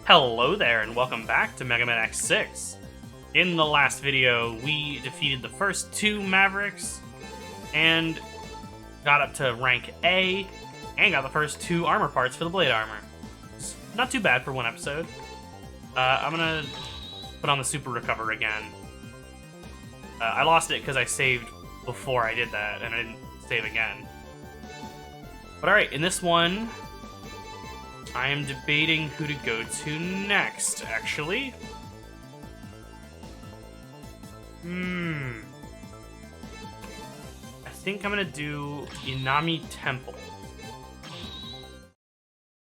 Hello there, and welcome back to Mega Man X6. In the last video, we defeated the first two Mavericks, and got up to rank A, and got the first two armor parts for the Blade Armor. It's not too bad for one episode. I'm gonna put on the Super Recover again. I lost it because I saved before I did that, and I didn't save again. But alright, in this one, I am debating who to go to next, actually. I think I'm gonna do Inami Temple.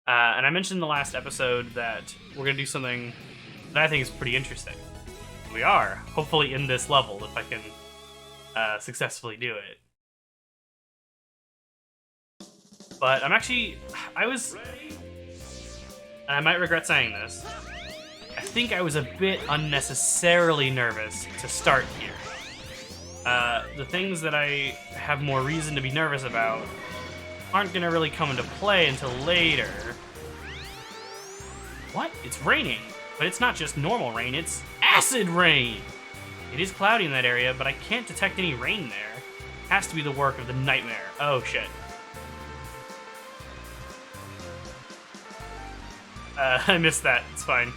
And I mentioned in the last episode that we're gonna do something that I think is pretty interesting. We are, hopefully in this level, if I can successfully do it. But I'm actually, and I might regret saying this, I think I was a bit unnecessarily nervous to start here. The things that I have more reason to be nervous about aren't going to really come into play until later. What? It's raining, but it's not just normal rain, it's acid rain! It is cloudy in that area, but I can't detect any rain there. It has to be the work of the nightmare. Oh shit. I missed that. It's fine.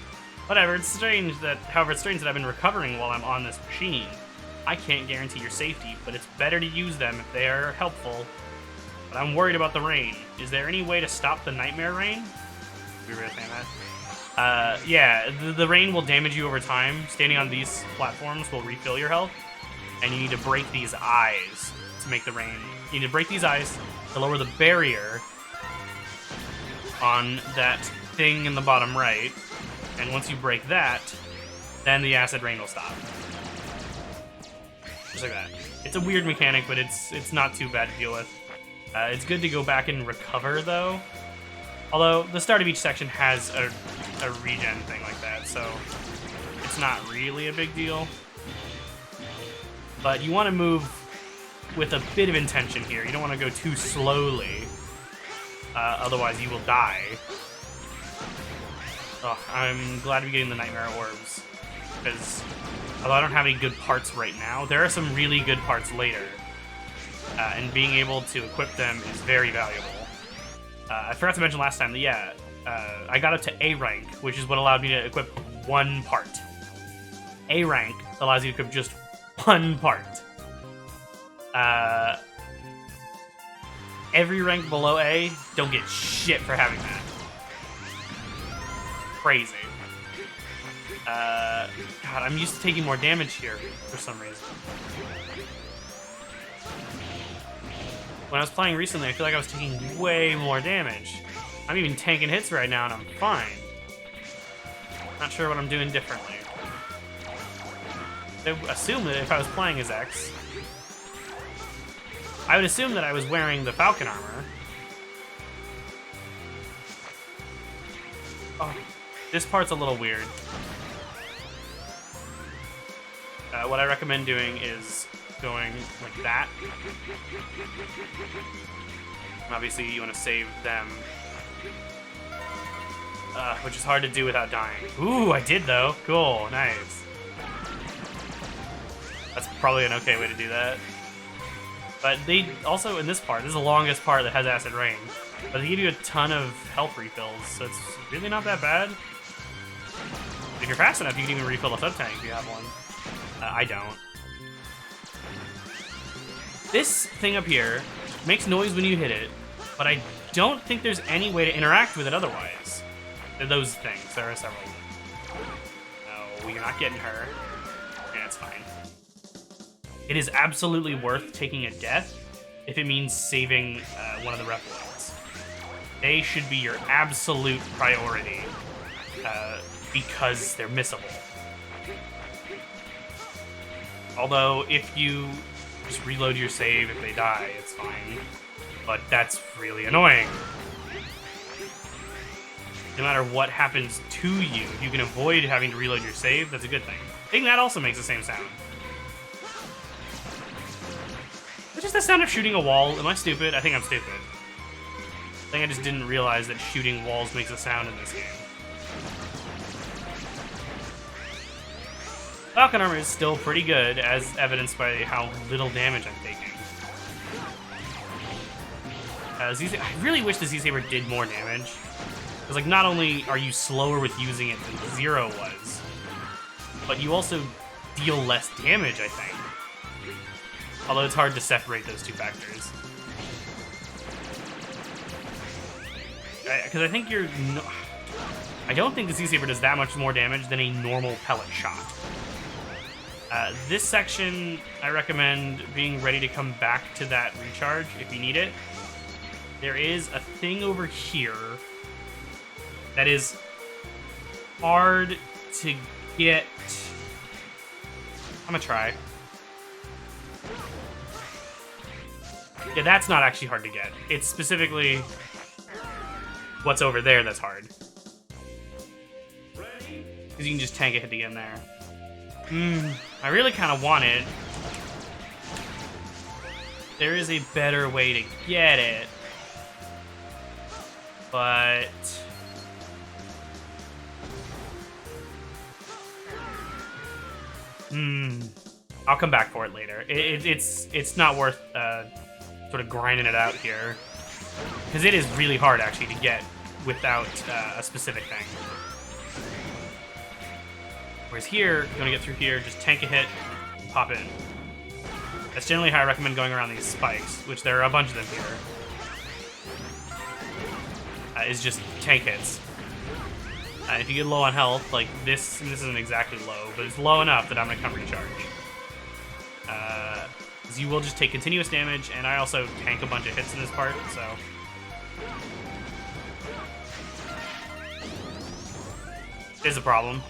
Whatever, it's strange that... However, it's strange that I've been recovering while I'm on this machine. I can't guarantee your safety, but it's better to use them if they are helpful. But I'm worried about the rain. Is there any way to stop the nightmare rain? We were saying that? Yeah, the rain will damage you over time. Standing on these platforms will refill your health. And you need to break these eyes to make the rain... You need to break these eyes to lower the barrier on that thing in the bottom right, and once you break that, then the acid rain will stop. Just like that. It's a weird mechanic, but it's not too bad to deal with. It's good to go back and recover, though. Although, the start of each section has a regen thing like that, so it's not really a big deal. But you want to move with a bit of intention here. You don't want to go too slowly, otherwise you will die. Oh, I'm glad to be getting the Nightmare Orbs, because although I don't have any good parts right now, there are some really good parts later, and being able to equip them is very valuable. I forgot to mention last time that, yeah, I got up to A rank, which is what allowed me to equip one part. A rank allows you to equip just one part. Every rank below A, don't get shit for having that. Crazy. God, I'm used to taking more damage here for some reason. When I was playing recently, I feel like I was taking way more damage. I'm even tanking hits right now and I'm fine. Not sure what I'm doing differently. I assume that if I was playing as X, I would assume that I was wearing the Falcon armor. Oh. This part's a little weird. What I recommend doing is going like that. Obviously, you want to save them, which is hard to do without dying. Ooh, I did though. Cool, nice. That's probably an okay way to do that. But they also, in this part, this is the longest part that has acid rain, but they give you a ton of health refills, so it's really not that bad. If you're fast enough, you can even refill a sub-tank if you have one. I don't. This thing up here makes noise when you hit it, but I don't think there's any way to interact with it otherwise. Those things, there are several. No, you're not getting her. Yeah, it's fine. It is absolutely worth taking a death if it means saving one of the Reploids. They should be your absolute priority. Because they're missable. Although, if you just reload your save if they die, it's fine. But that's really annoying. No matter what happens to you, if you can avoid having to reload your save, that's a good thing. I think that also makes the same sound. It's just the sound of shooting a wall. Am I stupid? I think I'm stupid. I think I just didn't realize that shooting walls makes a sound in this game. Falcon armor is still pretty good, as evidenced by how little damage I'm taking. I really wish the Z-Saber did more damage. Because, like, not only are you slower with using it than Zero was, but you also deal less damage, I think. Although it's hard to separate those two factors. Because I think I don't think the Z-Saber does that much more damage than a normal pellet shot. This section, I recommend being ready to come back to that recharge if you need it. There is a thing over here that is hard to get. I'm gonna try. Yeah, that's not actually hard to get. It's specifically what's over there that's hard. Because you can just tank a hit to get in there. I really kind of want it. There is a better way to get it. But I'll come back for it later. It's not worth sort of grinding it out here, because it is really hard actually to get without a specific thing. Whereas here, you want to get through here, just tank a hit, pop in. That's generally how I recommend going around these spikes, which there are a bunch of them here. Is just tank hits. If you get low on health, like this isn't exactly low, but it's low enough that I'm gonna come recharge. You will just take continuous damage, and I also tank a bunch of hits in this part, so. Is a problem.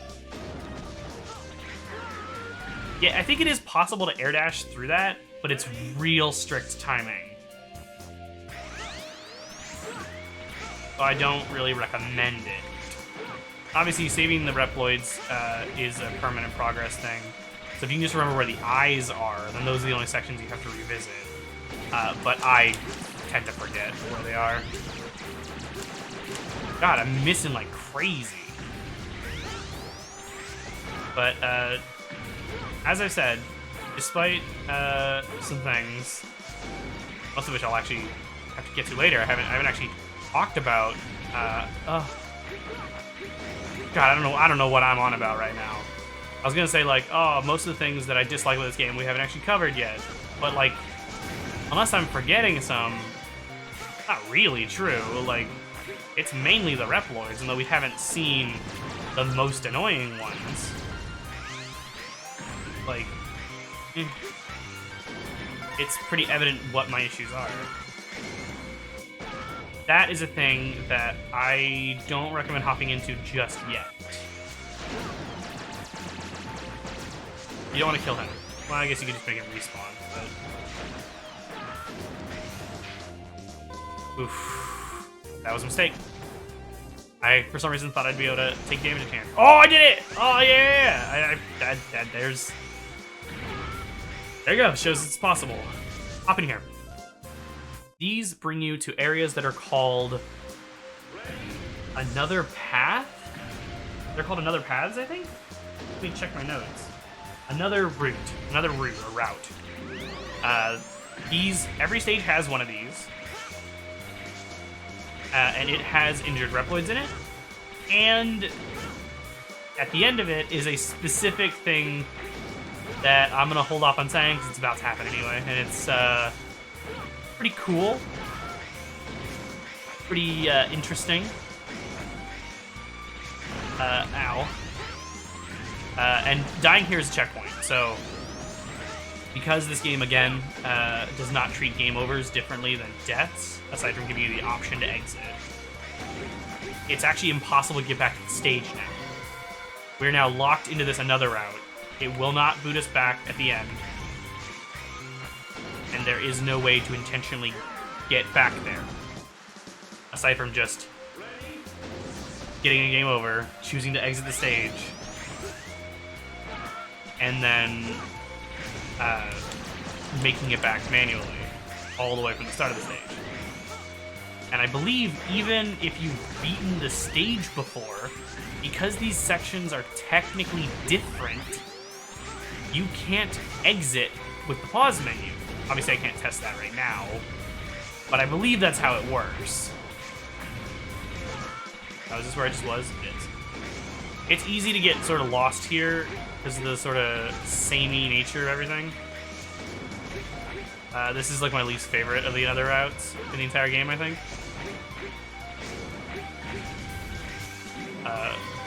Yeah, I think it is possible to air dash through that, but it's real strict timing. So I don't really recommend it. Obviously, saving the Reploids is a permanent progress thing. So if you can just remember where the eyes are, then those are the only sections you have to revisit. But I tend to forget where they are. God, I'm missing like crazy. But as I've said, despite some things, most of which I'll actually have to get to later, I haven't actually talked about. God, I don't know what I'm on about right now. I was gonna say like, oh, most of the things that I dislike with this game we haven't actually covered yet. But like, unless I'm forgetting some, not really true. Like, it's mainly the Reploids, although we haven't seen the most annoying ones. Like, it's pretty evident what my issues are. That is a thing that I don't recommend hopping into just yet. You don't want to kill him. Well, I guess you could just make him respawn, but... Oof. That was a mistake. I, for some reason, thought I'd be able to take damage in hand. Oh, I did it! Oh, yeah! There's... There you go. Shows it's possible. Hop in here. These bring you to areas that are called Another Path? They're called Another Paths, I think? Let me check my notes. Another route, a route. Every stage has one of these. And it has injured Reploids in it. And at the end of it is a specific thing that I'm gonna hold off on saying because it's about to happen anyway. And it's pretty cool. Pretty interesting. Ow. And dying here is a checkpoint, so because this game, again, does not treat game overs differently than deaths, aside from giving you the option to exit, it's actually impossible to get back to the stage now. We're now locked into this another route. It will not boot us back at the end, and there is no way to intentionally get back there, aside from just getting a game over, choosing to exit the stage, and then making it back manually all the way from the start of the stage. And I believe even if you've beaten the stage before, because these sections are technically different, you can't exit with the pause menu. Obviously, I can't test that right now, but I believe that's how it works. Oh, is this where I just was? It is. It's easy to get sort of lost here because of the sort of samey nature of everything. This is like my least favorite of the other routes in the entire game, I think.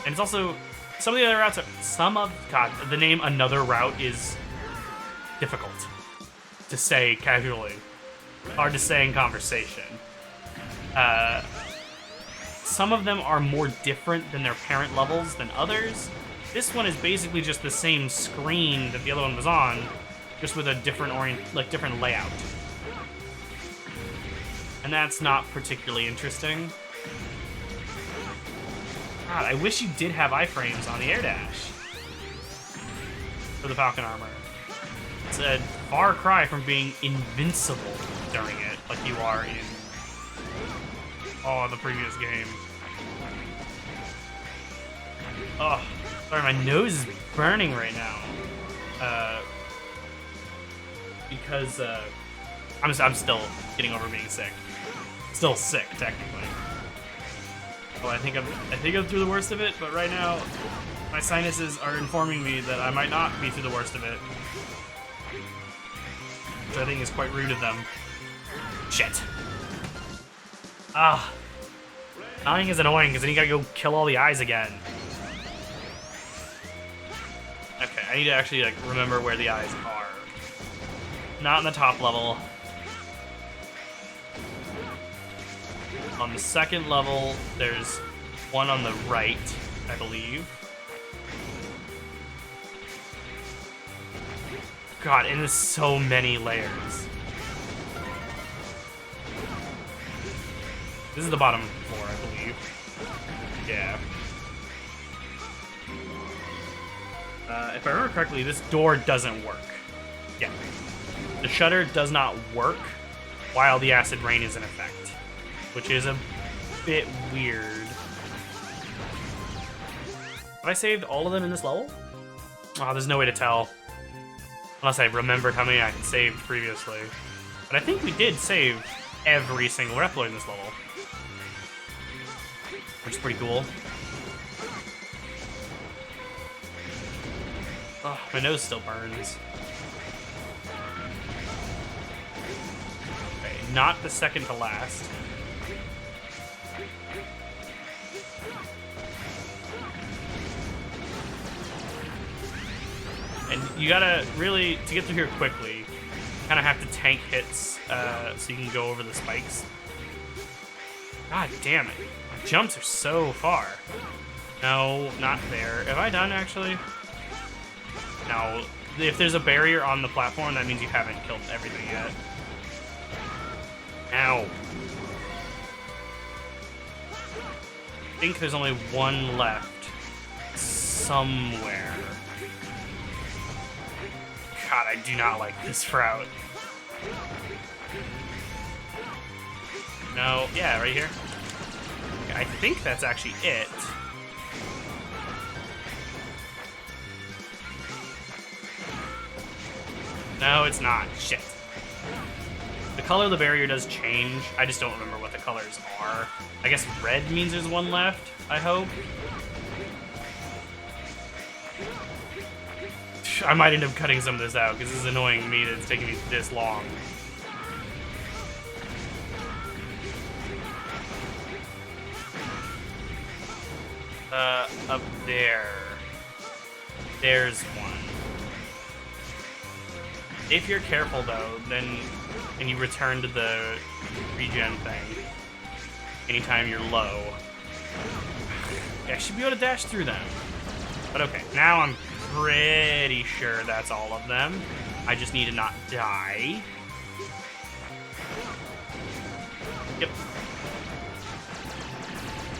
And it's also, some of the other routes are, God, the name Another Route is difficult to say casually. Hard to say in conversation. Some of them are more different than their parent levels than others. This one is basically just the same screen that the other one was on, just with a different different layout. And that's not particularly interesting. God, I wish you did have iframes on the air dash for the Falcon armor. It's a far cry from being invincible during it, like you are in the previous game. Oh, sorry, my nose is burning right now. Because I'm still getting over being sick. Still sick, technically. Well, I think I'm through the worst of it, but right now, my sinuses are informing me that I might not be through the worst of it. Which I think is quite rude of them. Shit. Dying is annoying, because then you gotta go kill all the eyes again. Okay, I need to actually, like, remember where the eyes are. Not in the top level. On the second level, there's one on the right, I believe. God, and there's so many layers. This is the bottom floor, I believe. Yeah. If I remember correctly, this door doesn't work. Yeah. The shutter does not work while the acid rain is in effect, which is a bit weird. Have I saved all of them in this level? Oh, there's no way to tell. Unless I remembered how many I had saved previously. But I think we did save every single Reploid in this level. Which is pretty cool. Oh, my nose still burns. Okay, not the second to last. And you gotta really, to get through here quickly, you kind of have to tank hits so you can go over the spikes. God damn it. My jumps are so far. No, not there. Have I done, actually? No. If there's a barrier on the platform, that means you haven't killed everything yet. Ow. I think there's only one left. Somewhere. God, I do not like this route. No, yeah, right here. Okay, I think that's actually it. No, it's not. Shit. The color of the barrier does change. I just don't remember what the colors are. I guess red means there's one left, I hope. I might end up cutting some of this out, because this is annoying me that it's taking me this long. Up there. There's one. If you're careful, though, then, and you return to the regen thing anytime you're low, yeah, I should be able to dash through them. But okay, now I'm pretty sure that's all of them. I just need to not die. Yep.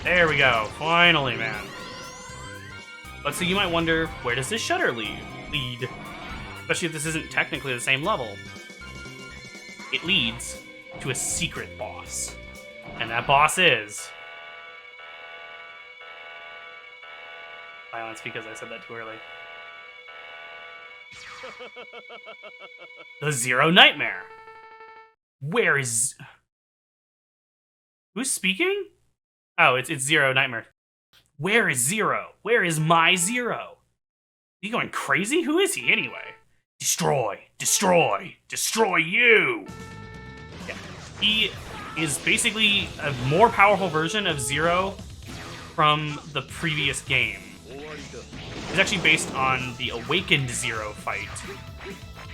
There we go. Finally, man. But so you might wonder, where does this shutter lead? Especially if this isn't technically the same level. It leads to a secret boss. And that boss is... Silence, because I said that too early. The Zero Nightmare. Where is... Who's speaking? Oh, it's Zero Nightmare. Where is Zero? Where is my Zero? He going crazy? Who is he anyway? Destroy, destroy, destroy you! Yeah. He is basically a more powerful version of Zero from the previous game. It's actually based on the Awakened Zero fight,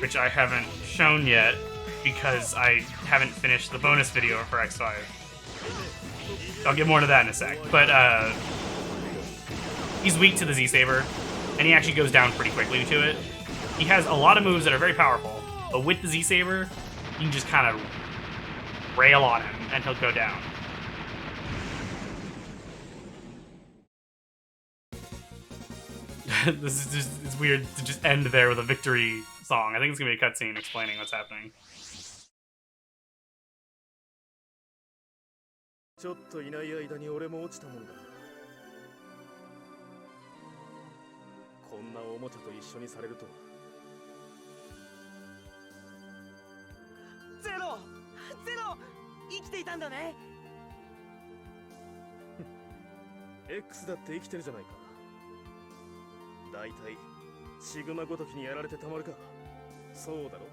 which I haven't shown yet because I haven't finished the bonus video for X5. I'll get more into that in a sec. But he's weak to the Z-Saber, and he actually goes down pretty quickly to it. He has a lot of moves that are very powerful, but with the Z-Saber, you can just kind of rail on him, and he'll go down. This is just, it's weird to just end there with a victory song. I think it's gonna be a cutscene explaining what's happening. ちょっといない間に俺も落ちたもんだ。こんなおもちゃと一緒にされると。ゼロ、ゼロ、生きていたんだね。X だって生きてるじゃないか。だいたいシグマごときにやられてたまるか。そうだろ。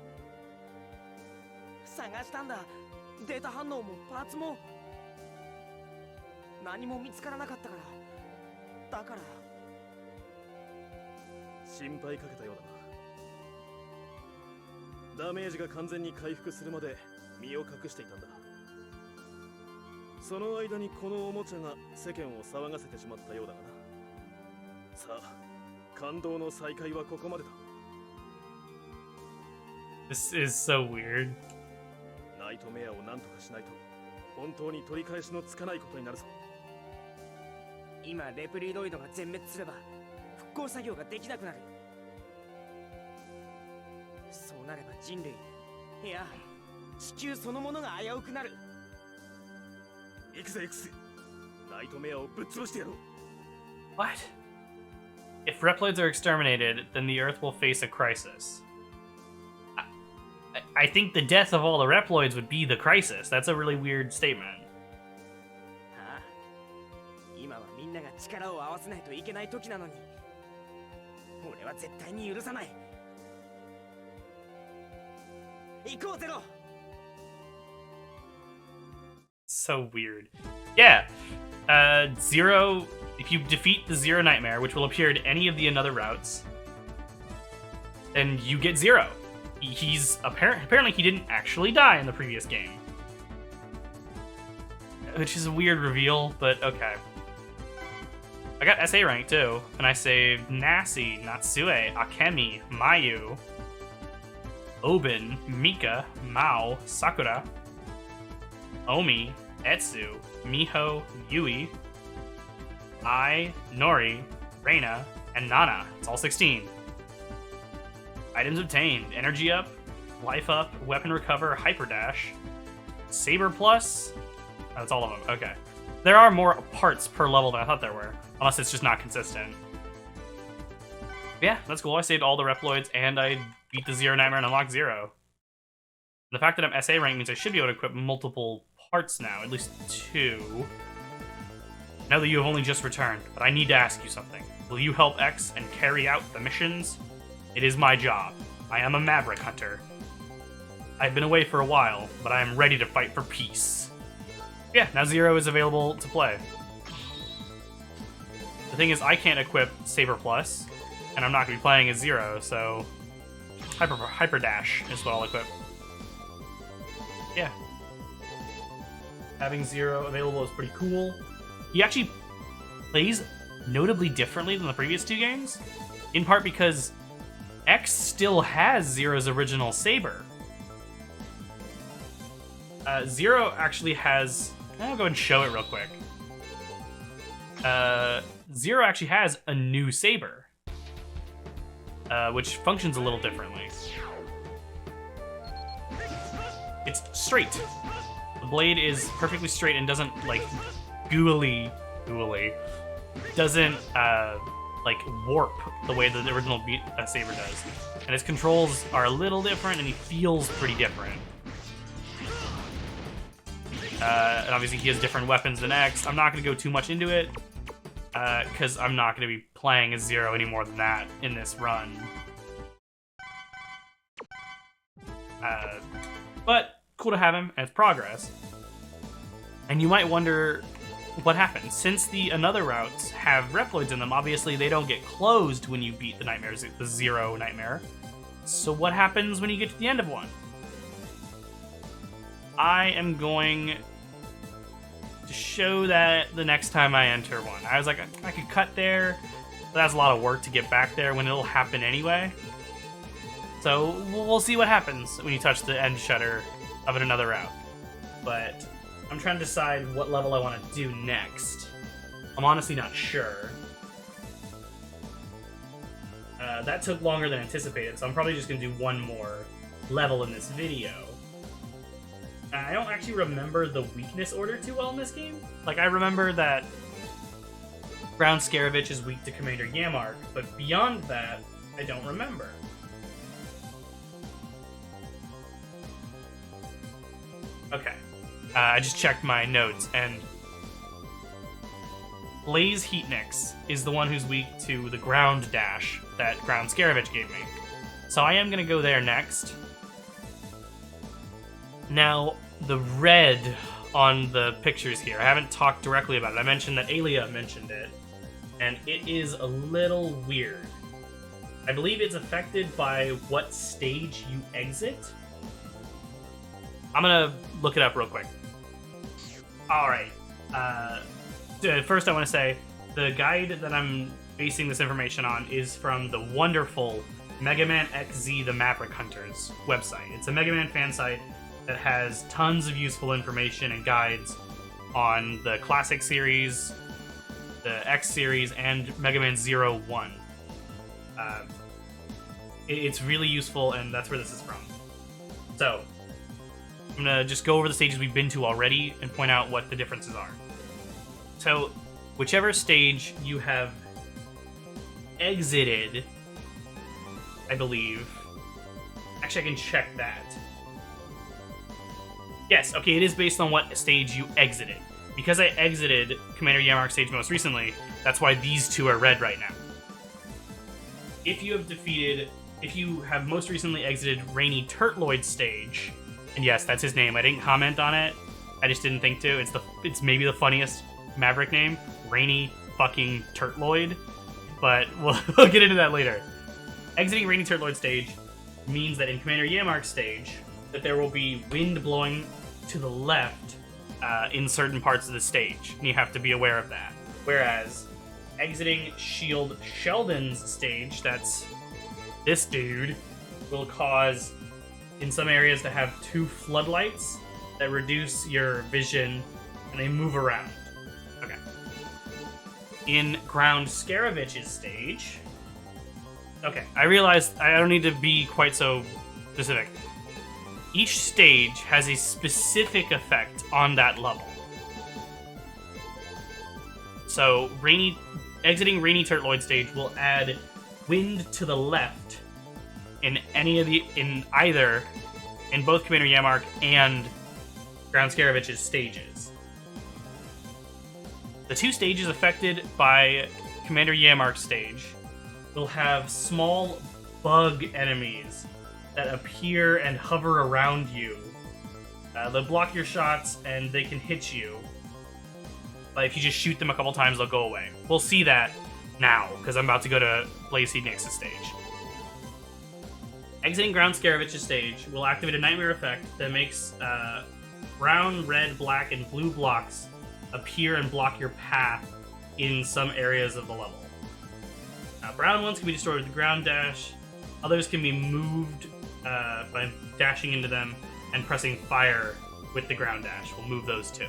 探したんだ。データ反応もパーツも。何も見つからなかったから。だから心配かけたようだな。ダメージが完全に回復するまで身を隠していたんだ。その間にこのおもちゃが世間を騒がせてしまったようだがな。さあ、感動の再会はここまでだ。This is so weird. ナイトメアを何とかしないと本当に取り返しのつかないことになるぞ。今レプリロイドが全滅すれば復興作業ができなくなる。そうなれば人類、いや地球そのものが危うくなる。行くぜ X、 ナイトメアをぶっ潰してやろう。 What? If Reploids are exterminated, then the Earth will face a crisis. I think the death of all the Reploids would be the crisis. That's a really weird statement. ああ、今はみんなが力を合わせないといけない時なのに、俺は絶対に許さない。行こうゼロ。 So weird. Yeah. Zero, if you defeat the Zero Nightmare, which will appear at any of the another routes, then you get Zero. He's apparently he didn't actually die in the previous game, which is a weird reveal, but okay. I got SA rank too, and I saved Nasi, Natsue, Akemi, Mayu, Obin, Mika, Mao, Sakura, Omi, Etsu, Miho, Yui, Ai, Nori, Reina, and Nana. It's all 16. Items obtained: energy up, life up, weapon recover, hyper dash, saber plus. Oh, that's all of them. Okay. There are more parts per level than I thought there were, unless it's just not consistent. Yeah, that's cool. I saved all the Reploids and I beat the Zero Nightmare and unlocked Zero. The fact that I'm SA rank means I should be able to equip multiple parts now, at least 2. Now that you have only just returned, but I need to ask you something. Will you help X and carry out the missions? It is my job. I am a Maverick Hunter. I've been away for a while, but I am ready to fight for peace. Yeah, now Zero is available to play. The thing is, I can't equip Saber Plus, and I'm not going to be playing as Zero, so Hyper Dash is what I'll equip. Yeah. Having Zero available is pretty cool. He actually plays notably differently than the previous 2 games, in part because X still has Zero's original saber. Zero actually has... I'll go and show it real quick. Zero actually has a new saber, which functions a little differently. It's straight. The blade is perfectly straight and doesn't, like, gooey. Doesn't like warp the way that the original Saber does, and his controls are a little different, and he feels pretty different. And obviously he has different weapons than X. I'm not going to go too much into it, because I'm not going to be playing as Zero any more than that in this run. But cool to have him, and it's progress. And you might wonder what happens. Since the another routes have Reploids in them, obviously they don't get closed when you beat the Zero Nightmare. So what happens when you get to the end of one? I am going to show that the next time I enter one. I was like, I could cut there, but that's a lot of work to get back there when it'll happen anyway. So we'll see what happens when you touch the end shutter of another route. But I'm trying to decide what level I want to do next. I'm honestly not sure. That took longer than anticipated, so I'm probably just going to do one more level in this video. I don't actually remember the weakness order too well in this game. Like, I remember that Ground Scaravich is weak to Commander Yamark, but beyond that, I don't remember. Okay. I just checked my notes, and Blaze Heatnix is the one who's weak to the Ground Dash that Ground Scaravich gave me. So I am going to go there next. Now, the red on the pictures here, I haven't talked directly about it. I mentioned that Alia mentioned it, and it is a little weird. I believe it's affected by what stage you exit. I'm going to look it up real quick. Alright. First I want to say, the guide that I'm basing this information on is from the wonderful Mega Man XZ The Maverick Hunters website. It's a Mega Man fan site that has tons of useful information and guides on the Classic series, the X series, and Mega Man 01. It's really useful, and that's where this is from. So, I'm going to just go over the stages we've been to already and point out what the differences are. So, whichever stage you have exited, I believe... Actually, I can check that. Yes, okay, it is based on what stage you exited. Because I exited Commander Yamark's stage most recently, that's why these two are red right now. If you have most recently exited Rainy Turtloid's stage, and yes, that's his name, I didn't comment on it, I just didn't think to, it's maybe the funniest Maverick name, Rainy fucking Turtloid, but we'll get into that later. Exiting Rainy Turtloid stage means that in Commander Yamark's stage, that there will be wind blowing to the left in certain parts of the stage, and you have to be aware of that. Whereas, exiting Shield Sheldon's stage, that's this dude, will cause, in some areas, to have two floodlights that reduce your vision, and they move around. Okay. In Ground Scaravich's stage... Okay, I realized I don't need to be quite so specific. Each stage has a specific effect on that level. So, exiting Rainy Turtloid stage will add wind to the left in both Commander Yamark and Ground Scaravich's stages. The two stages affected by Commander Yamark's stage will have small bug enemies that appear and hover around you. They'll block your shots and they can hit you. But if you just shoot them a couple times, they'll go away. We'll see that now, because I'm about to go to Blaze Heatnix's stage. Exiting Ground Scaravich's stage will activate a Nightmare effect that makes brown, red, black, and blue blocks appear and block your path in some areas of the level. Brown ones can be destroyed with the Ground Dash. Others can be moved by dashing into them and pressing fire with the Ground Dash. We'll move those too.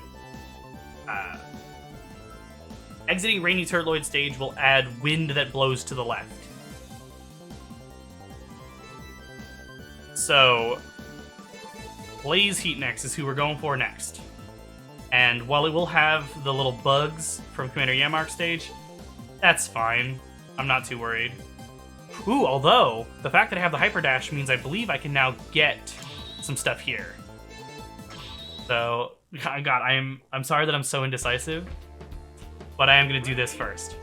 Exiting Rainy Turtloid stage will add wind that blows to the left. So, Blaze Heatnix is who we're going for next. And while it will have the little bugs from Commander Yamark's stage, that's fine. I'm not too worried. Ooh, although, the fact that I have the Hyper Dash means I believe I can now get some stuff here. So, God, I'm sorry that I'm so indecisive, but I am going to do this first.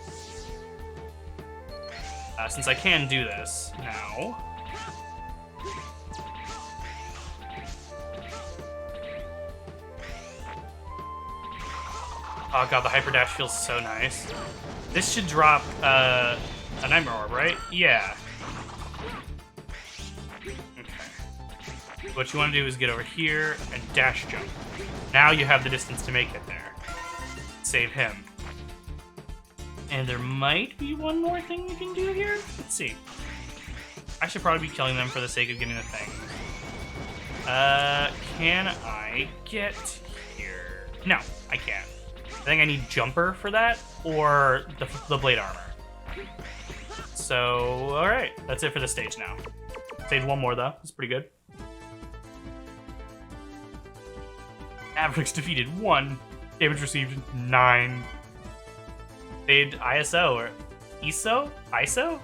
Since I can do this now. Oh god, the Hyper Dash feels so nice. This should drop a Nightmare Orb, right? Yeah. Okay. What you want to do is get over here and dash jump. Now you have the distance to make it there. Save him. And there might be one more thing you can do here? Let's see. I should probably be killing them for the sake of getting the thing. Can I get here? No, I can't. I think I need Jumper for that, or the Blade Armor. So, alright. That's it for this stage now. Saved one more, though. That's pretty good. Mavericks defeated 1. Damage received 9. Saved ISO, or ISO? ISO?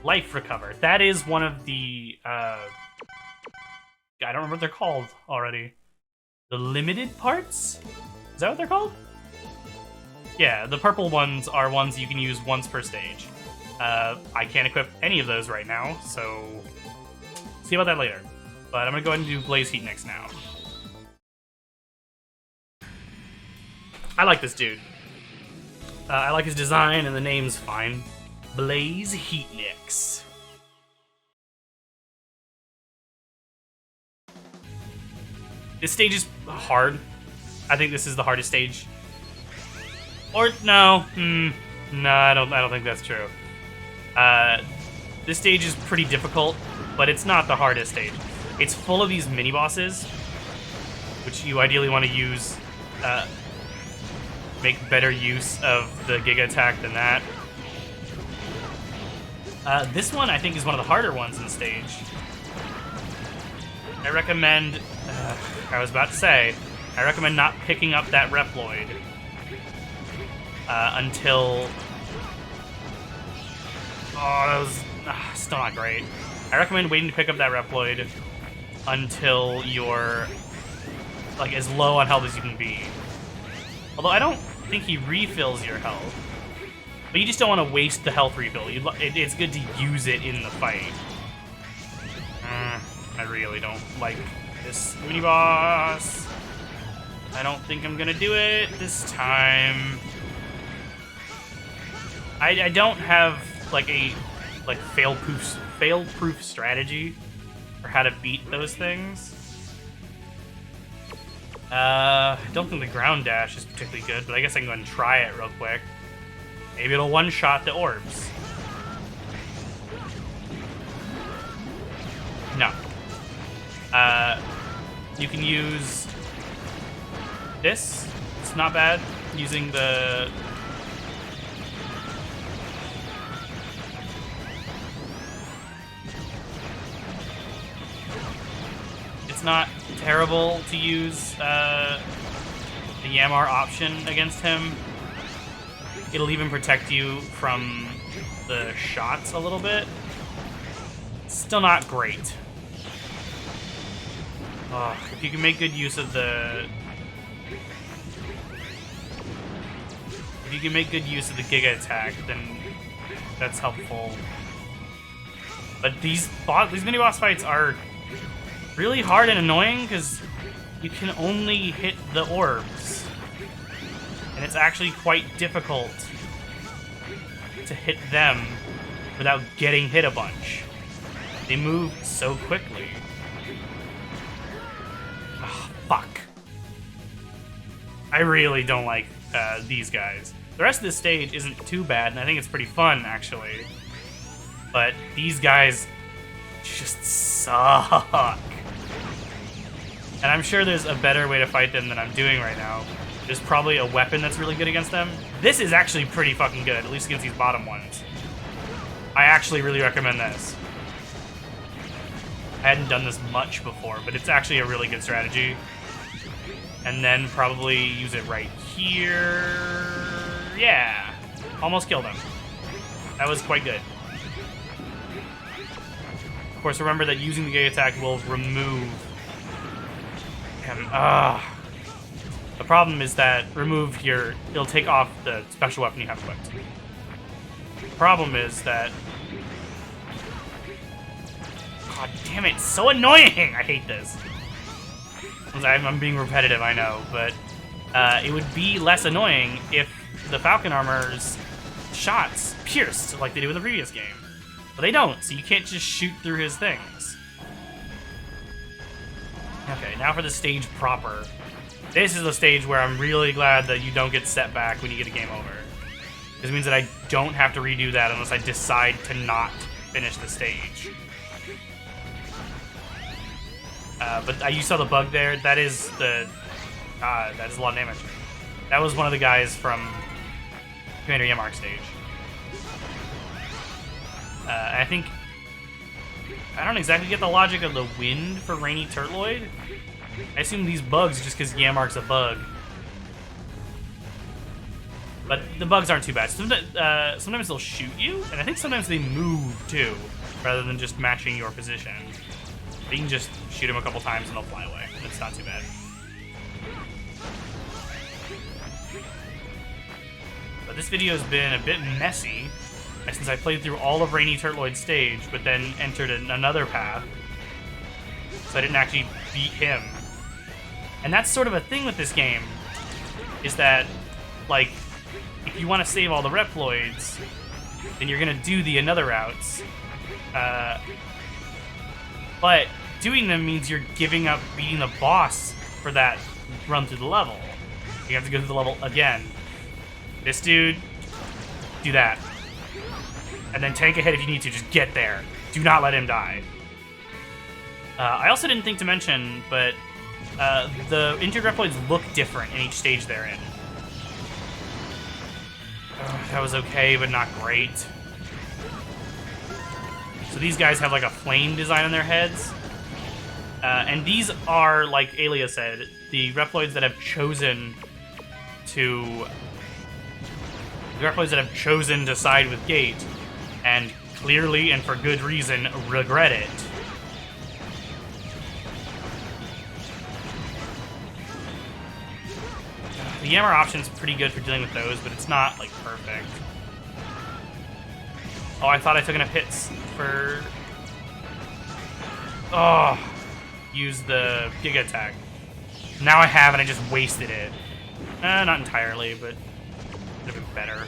Life Recover. That is one of the, I don't remember what they're called already. The limited parts? Is that what they're called? Yeah, the purple ones are ones you can use once per stage. I can't equip any of those right now, so see about that later. But I'm gonna go ahead and do Blaze Heat next now. I like this dude. I like his design, and the name's fine. Blaze Heatnix. This stage is hard. I think this is the hardest stage. Or no, no, I don't think that's true. This stage is pretty difficult, but it's not the hardest stage. It's full of these mini bosses, which you ideally want to use. Make better use of the Giga Attack than that. This one, I think, is one of the harder ones in the stage. I recommend... I was about to say, I recommend not picking up that Reploid until... Oh, that was still not great. I recommend waiting to pick up that Reploid until you're like as low on health as you can be. Although I don't think he refills your health. But you just don't want to waste the health refill. It's good to use it in the fight. I really don't like this mini-boss. I don't think I'm gonna do it this time. I don't have like a fail-proof strategy for how to beat those things. I don't think the ground dash is particularly good, but I guess I can go and try it real quick. Maybe it'll one-shot the orbs. No. You can use this. It's not bad. Using the... It's not terrible to use the Yamar option against him. It'll even protect you from the shots a little bit. Still not great. If you can make good use of the... If you can make good use of the Giga Attack, then that's helpful. But these mini-boss fights are really hard and annoying because you can only hit the orbs. And it's actually quite difficult to hit them without getting hit a bunch. They move so quickly. Oh, fuck. I really don't like these guys. The rest of this stage isn't too bad, and I think it's pretty fun, actually. But these guys just suck. And I'm sure there's a better way to fight them than I'm doing right now. There's probably a weapon that's really good against them. This is actually pretty fucking good, at least against these bottom ones. I actually really recommend this. I hadn't done this much before, but it's actually a really good strategy. And then probably use it right here. Yeah. Almost killed him. That was quite good. Of course, remember that using the gay attack will remove him. The problem is that it'll take off the special weapon you have equipped. The problem is that... God damn it, it's so annoying! I hate this. I'm being repetitive, I know, but it would be less annoying if the Falcon Armor's shots pierced like they do in the previous game. But they don't, so you can't just shoot through his things. Okay, now for the stage proper. This is the stage where I'm really glad that you don't get set back when you get a game over. This means that I don't have to redo that unless I decide to not finish the stage. But you saw the bug there. That is a lot of damage. That was one of the guys from Commander Yamar's stage. I think... I don't exactly get the logic of the wind for Rainy Turtloid. I assume these bugs just because Yamark's a bug. But the bugs aren't too bad. Sometimes they'll shoot you, and I think sometimes they move too, rather than just matching your position. You can just shoot them a couple times and they'll fly away. It's not too bad. But this video has been a bit messy since I played through all of Rainy Turtloid's stage, but then entered another path. So I didn't actually beat him. And that's sort of a thing with this game, is that, like, if you want to save all the Reploids, then you're going to do the another routes. But doing them means you're giving up beating the boss for that run through the level. You have to go through the level again. This dude, do that. And then tank ahead if you need to, just get there. Do not let him die. I also didn't think to mention, but the injured Reploids look different in each stage they're in. That was okay, but not great. So these guys have like a flame design on their heads. And these are, like Alia said, the Reploids that have chosen to... The Reploids that have chosen to side with Gate, and clearly and for good reason regret it. The Yammer option's pretty good for dealing with those, but it's not, like, perfect. Oh, I thought I took enough hits for... Oh, use the Giga Attack. Now I have, and I just wasted it. Not entirely, but could have been better.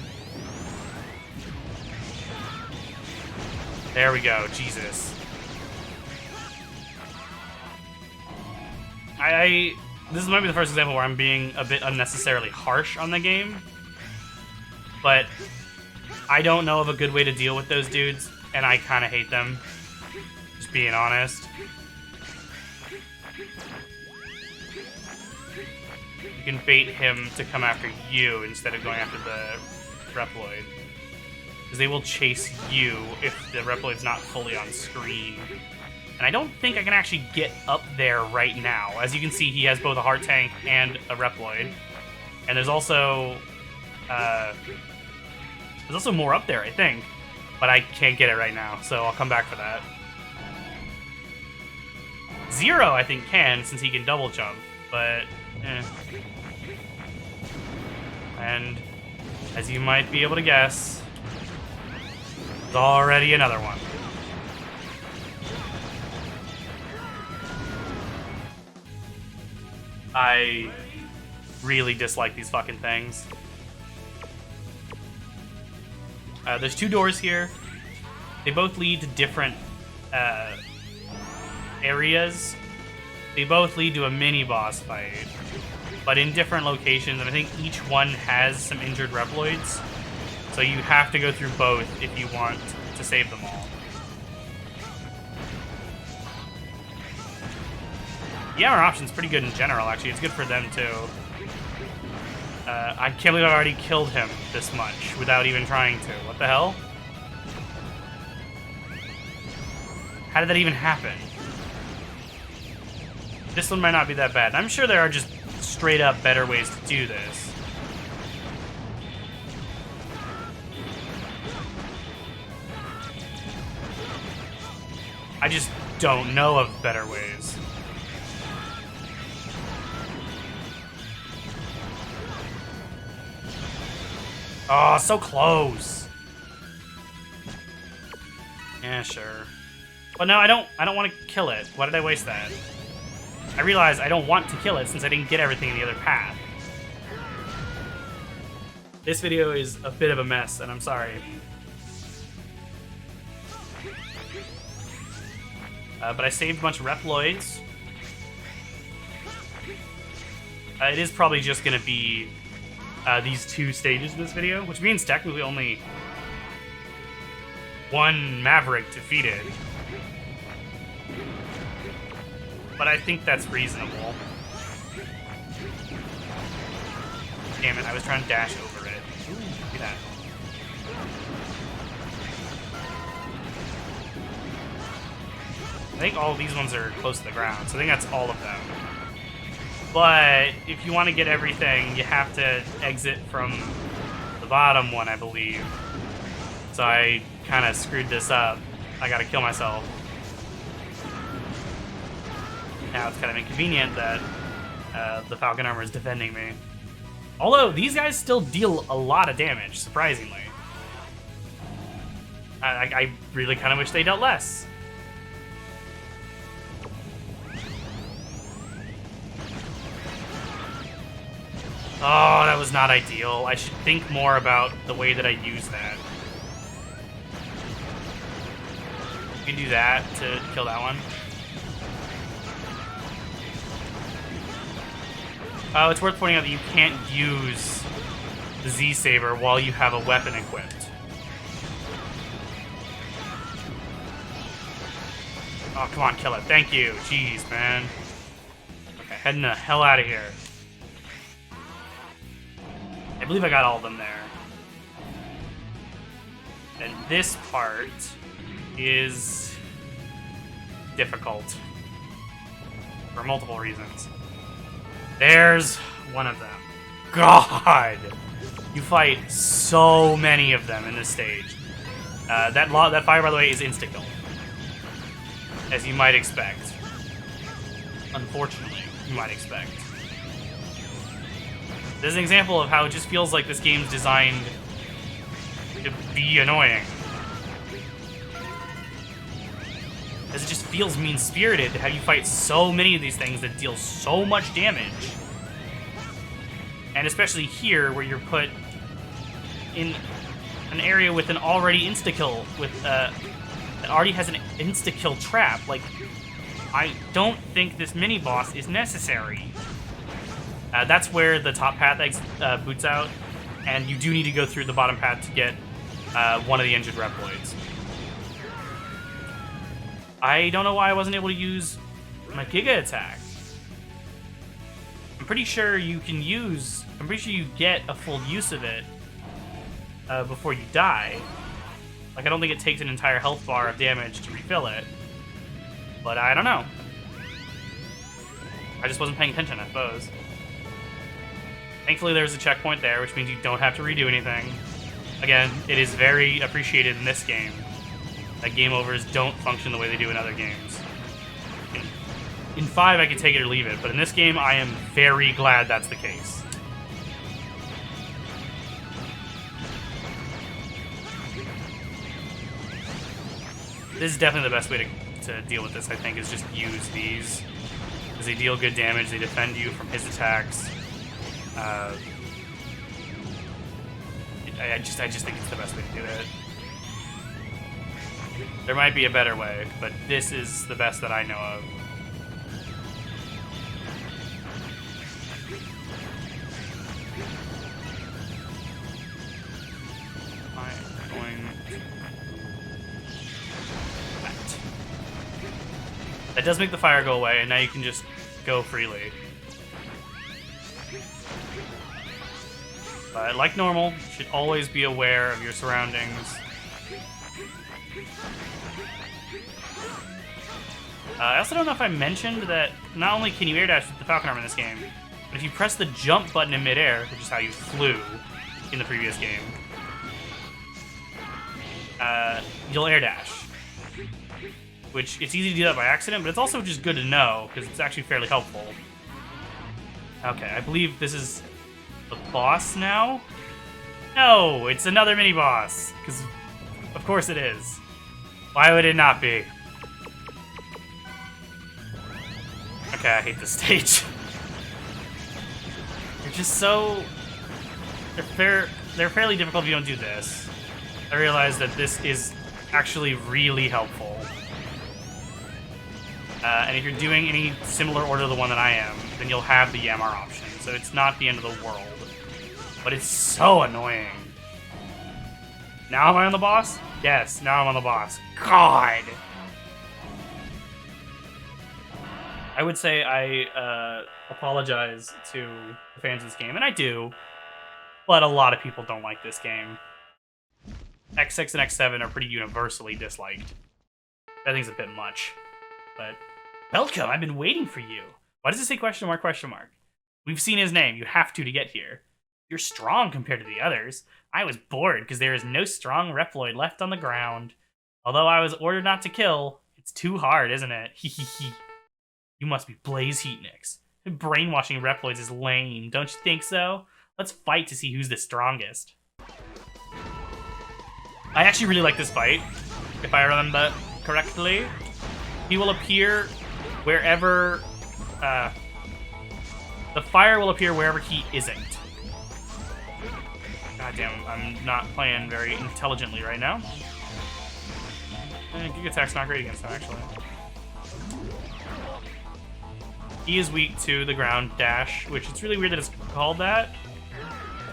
There we go, Jesus. This might be the first example where I'm being a bit unnecessarily harsh on the game. But I don't know of a good way to deal with those dudes, and I kind of hate them. Just being honest. You can bait him to come after you instead of going after the Reploid. Because they will chase you if the Reploid's not fully on screen. And I don't think I can actually get up there right now. As you can see, he has both a Heart Tank and a Reploid. And there's also more up there, I think. But I can't get it right now, so I'll come back for that. Zero, I think, can, since he can double jump. But, And, as you might be able to guess, there's already another one. I really dislike these fucking things. There's two doors here. They both lead to different areas. They both lead to a mini-boss fight, but in different locations, and I think each one has some injured Reploids, so you have to go through both if you want to save them all. The Yammer option's pretty good in general, actually. It's good for them, too. I can't believe I've already killed him this much without even trying to. What the hell? How did that even happen? This one might not be that bad. I'm sure there are just straight up better ways to do this. I just don't know of better ways. Oh, so close. Yeah, sure. But no, I don't want to kill it. Why did I waste that? I realize I don't want to kill it since I didn't get everything in the other path. This video is a bit of a mess, and I'm sorry. But I saved a bunch of Reploids. It is probably just going to be these 2 stages in this video, which means technically only 1 Maverick defeated. But I think that's reasonable. Damn it, I was trying to dash over it. Ooh, look at that. I think all of these ones are close to the ground, so I think that's all of them. But if you want to get everything, you have to exit from the bottom one, I believe. So I kind of screwed this up. I gotta kill myself. Now it's kind of inconvenient that the Falcon Armor is defending me. Although, these guys still deal a lot of damage, surprisingly. I really kind of wish they dealt less. Oh, that was not ideal. I should think more about the way that I use that. You can do that to kill that one. Oh, it's worth pointing out that you can't use the Z-Saber while you have a weapon equipped. Oh, come on, kill it. Thank you. Jeez, man. Okay, heading the hell out of here. I believe I got all of them there. And this part is difficult for multiple reasons. There's one of them. God! You fight so many of them in this stage. That fire, by the way, is insta-kill. As you might expect. Unfortunately, you might expect. This is an example of how it just feels like this game's designed to be annoying. As it just feels mean-spirited to have you fight so many of these things that deal so much damage. And especially here, where you're put in an area with an already insta-kill, that already has an insta-kill trap. Like, I don't think this mini-boss is necessary. That's where the top path boots out, and you do need to go through the bottom path to get one of the injured Reploids. I don't know why I wasn't able to use my Giga attack. I'm pretty sure you get a full use of it before you die. Like, I don't think it takes an entire health bar of damage to refill it. But I don't know. I just wasn't paying attention, I suppose. Thankfully, there's a checkpoint there, which means you don't have to redo anything. Again, it is very appreciated in this game that game overs don't function the way they do in other games. In 5, I could take it or leave it, but in this game, I am very glad that's the case. This is definitely the best way to deal with this, I think, is just use these. Because they deal good damage, they defend you from his attacks. I just think it's the best way to do it. There might be a better way, but this is the best that I know of. I'm going... That does make the fire go away, and now you can just go freely. But like normal, you should always be aware of your surroundings. I also don't know if I mentioned that not only can you air dash with the Falcon Armor in this game, but if you press the jump button in midair, which is how you flew in the previous game, you'll air dash. which it's easy to do that by accident, but it's also just good to know, because it's actually fairly helpful. Okay, I believe this is the boss now? No, it's another mini-boss, because of course it is. Why would it not be? Okay, I hate this stage. They're just so... They're fairly difficult if you don't do this. I realize that this is actually really helpful. And if you're doing any similar order to the one that I am, then you'll have the Yamar option, so it's not the end of the world. But it's so annoying. Now am I on the boss? Yes, now I'm on the boss. God! I would say I apologize to the fans of this game, and I do, but a lot of people don't like this game. X6 and X7 are pretty universally disliked. I think it's a bit much, but... Welcome, I've been waiting for you. Why does it say question mark, question mark? We've seen his name, you have to get here. You're strong compared to the others. I was bored because there is no strong Reploid left on the ground. Although I was ordered not to kill, it's too hard, isn't it? Hehehe. You must be Blaze Heatnix. Brainwashing Reploids is lame, don't you think so? Let's fight to see who's the strongest. I actually really like this fight, if I remember correctly. He will appear wherever... the fire will appear wherever he isn't. God damn, I'm not playing very intelligently right now. Giga Attack's not great against him, actually. He is weak to the ground dash, which it's really weird that it's called that.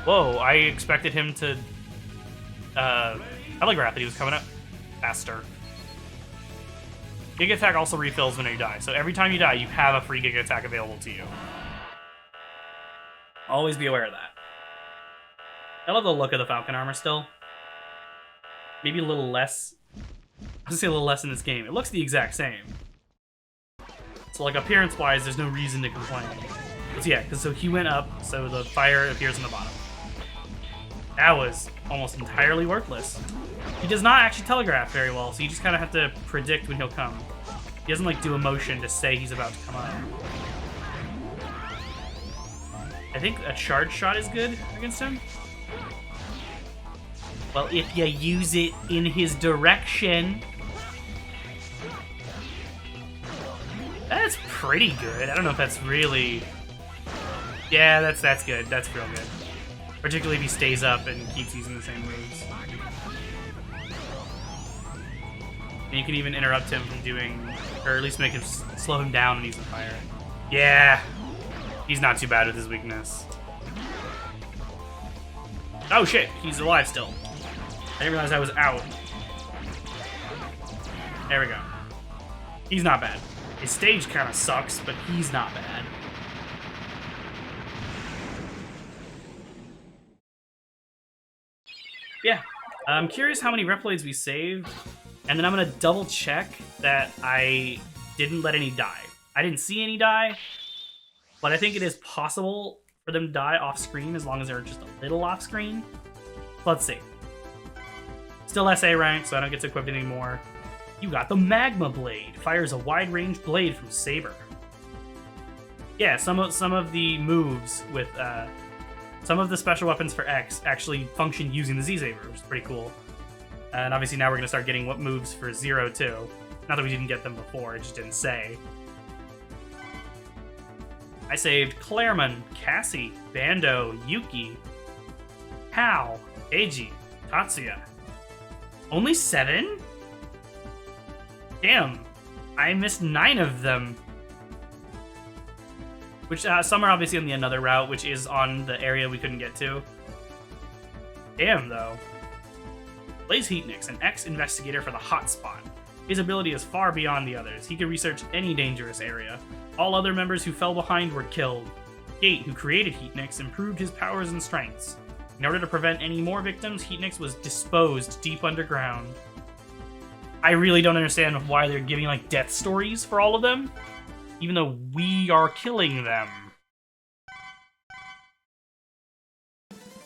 Whoa, I expected him to telegraph that he was coming up faster. Giga Attack also refills when you die, so every time you die, you have a free Giga Attack available to you. Always be aware of that. I love the look of the Falcon armor still. Maybe a little less... I was gonna say a little less in this game. It looks the exact same. So like appearance-wise, there's no reason to complain. But yeah, because so he went up, so the fire appears on the bottom. That was almost entirely worthless. He does not actually telegraph very well, so you just kind of have to predict when he'll come. He doesn't like do a motion to say he's about to come up. I think a charge shot is good against him. Well, if you use it in his direction. That's pretty good. I don't know if that's really... Yeah, that's good. That's real good. Particularly if he stays up and keeps using the same moves. And you can even interrupt him from doing... Or at least make him slow him down when he's on fire. Yeah! He's not too bad with his weakness. Oh shit, he's alive still. I didn't realize I was out. There we go. He's not bad. His stage kind of sucks, but he's not bad. Yeah. I'm curious how many Reploids we saved, and then I'm going to double check that I didn't let any die. I didn't see any die, but I think it is possible for them to die off-screen as long as they're just a little off-screen. Let's see. Still SA rank, so I don't get to equip it anymore. You got the Magma Blade. Fires a wide-range blade from Saber. Yeah, some of the moves with... some of the special weapons for X actually function using the Z-Saber, which is pretty cool. And obviously now we're going to start getting what moves for Zero, too. Not that we didn't get them before, it just didn't say. I saved Clairmon, Cassie, Bando, Yuki, Hal, Eiji, Tatsuya. Only 7? Damn, I missed 9 of them. Which, some are obviously on the another route, which is on the area we couldn't get to. Damn, though. Blaze Heatnix, an ex-investigator for the Hotspot. His ability is far beyond the others. He can research any dangerous area. All other members who fell behind were killed. Gate, who created Heatnix, improved his powers and strengths. In order to prevent any more victims, Heatnix was disposed deep underground. I really don't understand why they're giving, like, death stories for all of them, even though we are killing them.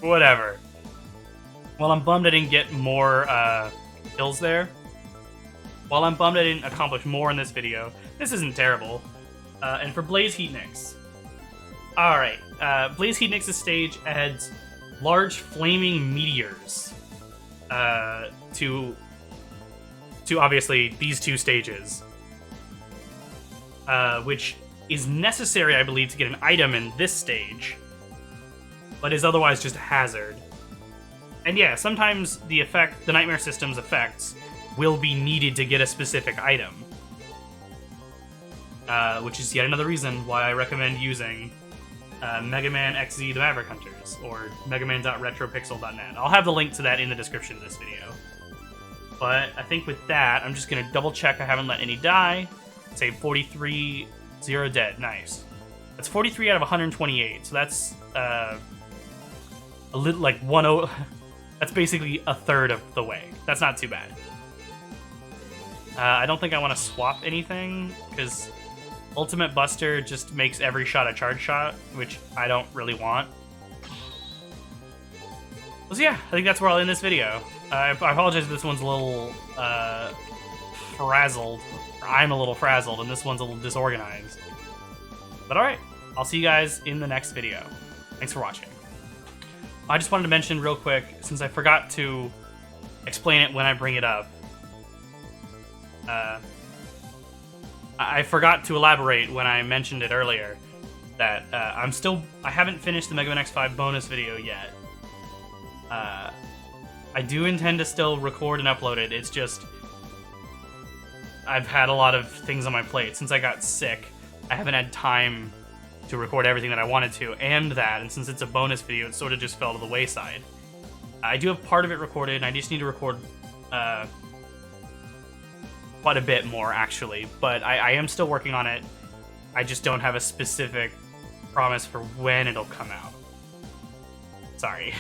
Whatever. Well, I'm bummed I didn't get more kills there. While I'm bummed I didn't accomplish more in this video, this isn't terrible. And for Blaze Heatnix. Alright, Blaze Heatnix's stage adds large flaming meteors to obviously these two stages. Which is necessary, I believe, to get an item in this stage, but is otherwise just a hazard. And yeah, sometimes the Nightmare System's effects will be needed to get a specific item. Which is yet another reason why I recommend using Mega Man XZ the Maverick Hunters, or megaman.retropixel.net. I'll have the link to that in the description of this video. But I think with that, I'm just going to double check I haven't let any die. Say 43, 0 dead. Nice. That's 43 out of 128, so that's a little like 1/0. That's basically a third of the way. That's not too bad. I don't think I want to swap anything, because Ultimate Buster just makes every shot a charge shot, which I don't really want. So yeah, I think that's where I'll end this video. I apologize if this one's a little frazzled. I'm a little frazzled, and this one's a little disorganized. But alright, I'll see you guys in the next video. Thanks for watching. I just wanted to mention real quick, since I forgot to explain it when I bring it up. I forgot to elaborate when I mentioned it earlier that I haven't finished the Mega Man X5 bonus video yet. I do intend to still record and upload it. It's just I've had a lot of things on my plate. Since I got sick, I haven't had time to record everything that I wanted to, and since it's a bonus video, it sort of just fell to the wayside. I do have part of it recorded, and I just need to record quite a bit more, actually. But I am still working on it. I just don't have a specific promise for when it'll come out. Sorry.